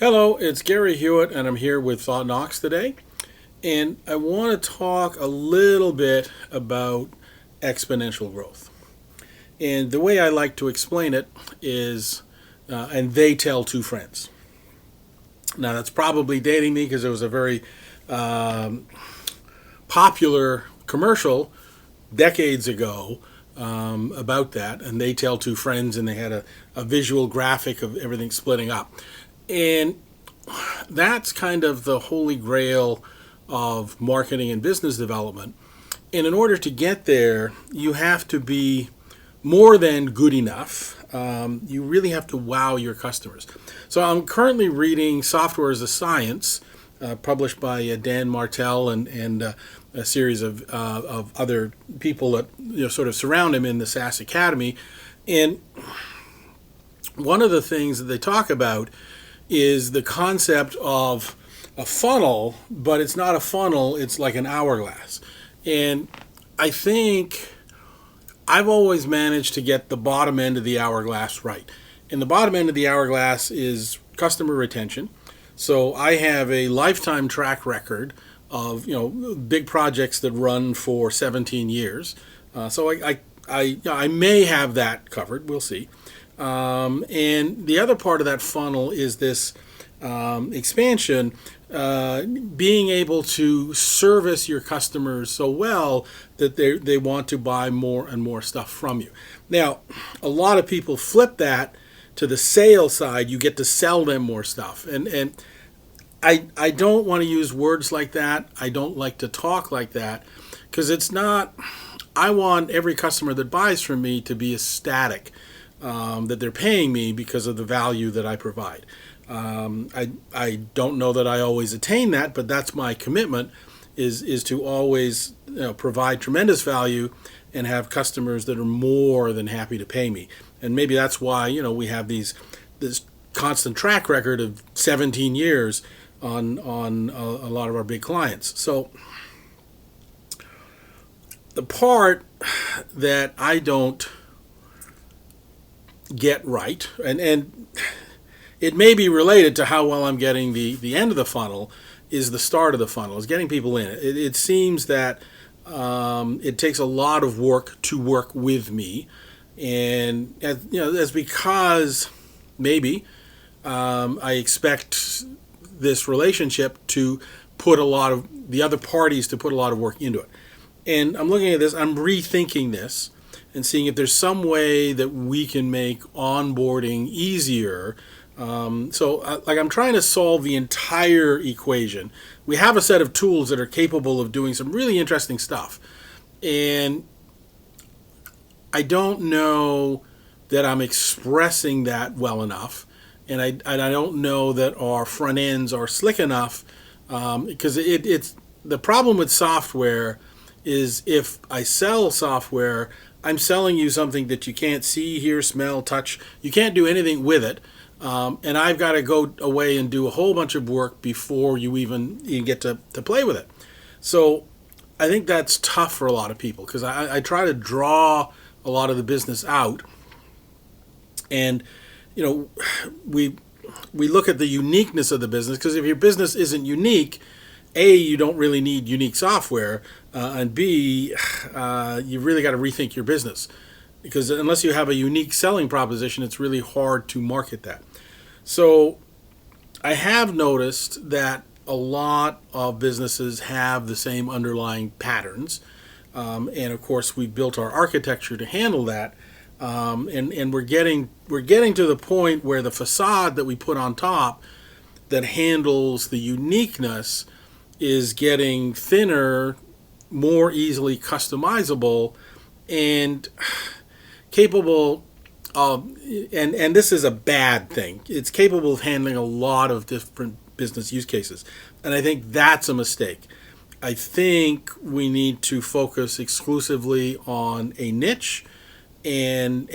Hello, it's Gary Hewitt, and I'm here with Thought Knox today. And I want to talk a little bit about exponential growth. And the way I like to explain it is, and they tell two friends. Now, that's probably dating me because it was a very um, popular commercial decades ago about that. And they tell two friends, and they had a visual graphic of everything splitting up. And that's kind of the holy grail of marketing and business development. And in order to get there, you have to be more than good enough. You really have to wow your customers. So I'm currently reading Software as a Science, published by Dan Martell and a series of other people that sort of surround him in the SaaS Academy. And one of the things that they talk about is the concept of a funnel, but it's not a funnel, it's like an hourglass. And I think I've always managed to get the bottom end of the hourglass right. And the bottom end of the hourglass is customer retention. So I have a lifetime track record of big projects that run for 17 years. So I may have that covered. We'll see. And the other part of that funnel is this expansion, being able to service your customers so well that they want to buy more and more stuff from you. Now, a lot of people flip that to the sales side. You get to sell them more stuff. And I don't want to use words like that. I don't like to talk like that because it's not, I want every customer that buys from me to be ecstatic that they're paying me because of the value that I provide. I don't know that I always attain that, but that's my commitment is to always provide tremendous value and have customers that are more than happy to pay me. And maybe that's why we have this constant track record of 17 years on a lot of our big clients. So the part that I don't get right, and it may be related to how well I'm getting the end of the funnel, is the start of the funnel, is getting people in. It seems that it takes a lot of work to work with me, and that's because maybe I expect this relationship to put a lot of the other parties to put a lot of work into it. And I'm looking at this, I'm rethinking this and seeing if there's some way that we can make onboarding easier. I'm trying to solve the entire equation. We have a set of tools that are capable of doing some really interesting stuff. And I don't know that I'm expressing that well enough. And I don't know that our front ends are slick enough, because it's the problem with software is if I sell software, I'm selling you something that you can't see, hear, smell, touch. You can't do anything with it. And I've got to go away and do a whole bunch of work before you even get to play with it. So I think that's tough for a lot of people because I try to draw a lot of the business out. And, we look at the uniqueness of the business because if your business isn't unique, A, you don't really need unique software, and B, you really got to rethink your business because unless you have a unique selling proposition, it's really hard to market that. So I have noticed that a lot of businesses have the same underlying patterns, and of course we built our architecture to handle that, and we're getting to the point where the facade that we put on top that handles the uniqueness is getting thinner, more easily customizable, and capable of, and this is a bad thing, it's capable of handling a lot of different business use cases. And I think that's a mistake. I think we need to focus exclusively on a niche and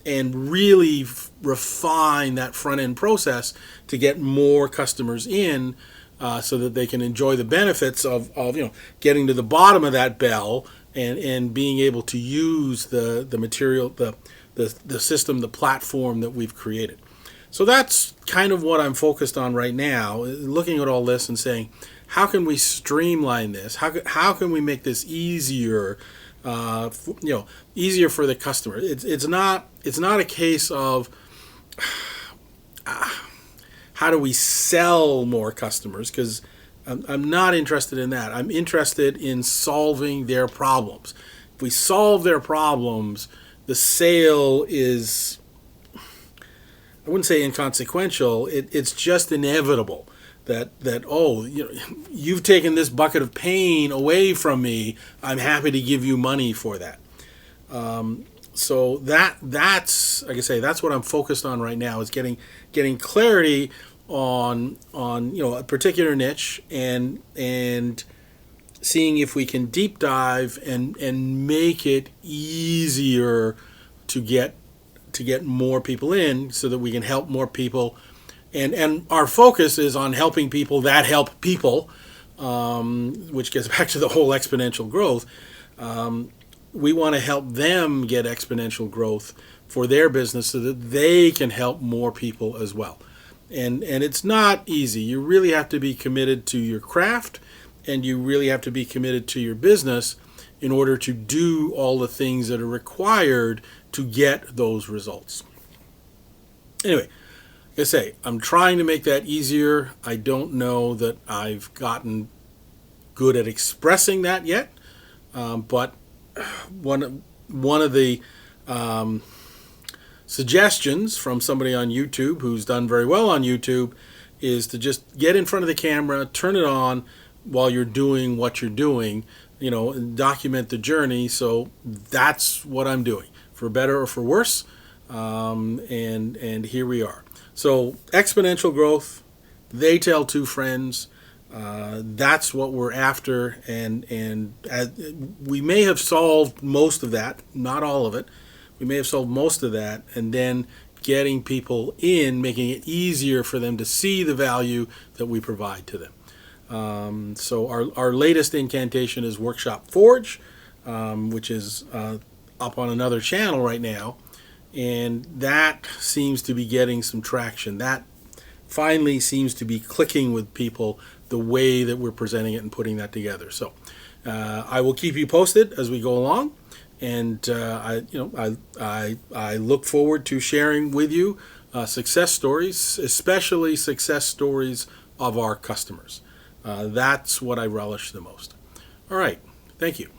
really refine that front end process to get more customers in, so that they can enjoy the benefits of getting to the bottom of that bell and being able to use the material, the system, the platform that we've created. So that's kind of what I'm focused on right now, looking at all this and saying, how can we streamline this? How can we make this easier, easier for the customer? It's not a case of how do we sell more customers, because I'm not interested in that. I'm interested in solving their problems. If we solve their problems, the sale is, I wouldn't say inconsequential. It's just inevitable that oh, you've taken this bucket of pain away from me. I'm happy to give you money for that. So that's, like I say, that's what I'm focused on right now, is getting clarity on a particular niche, and seeing if we can deep dive and make it easier to get more people in, so that we can help more people. And our focus is on helping people that help people, which gets back to the whole exponential growth. We want to help them get exponential growth for their business, so that they can help more people as well. And it's not easy. You really have to be committed to your craft, and you really have to be committed to your business in order to do all the things that are required to get those results. Anyway, like I say, I'm trying to make that easier. I don't know that I've gotten good at expressing that yet, but one of the suggestions from somebody on YouTube who's done very well on YouTube is to just get in front of the camera, turn it on while you're doing what you're doing, and document the journey. So that's what I'm doing, for better or for worse. And here we are. So exponential growth, they tell two friends. That's what we're after, and we may have solved most of that, not all of it. We may have solved most of that, and then getting people in, making it easier for them to see the value that we provide to them. So our latest incantation is Workshop Forge, which is up on another channel right now, and that seems to be getting some traction. That finally seems to be clicking with people, the way that we're presenting it and putting that together. So I will keep you posted as we go along, and I look forward to sharing with you success stories, especially success stories of our customers. That's what I relish the most. All right, thank you.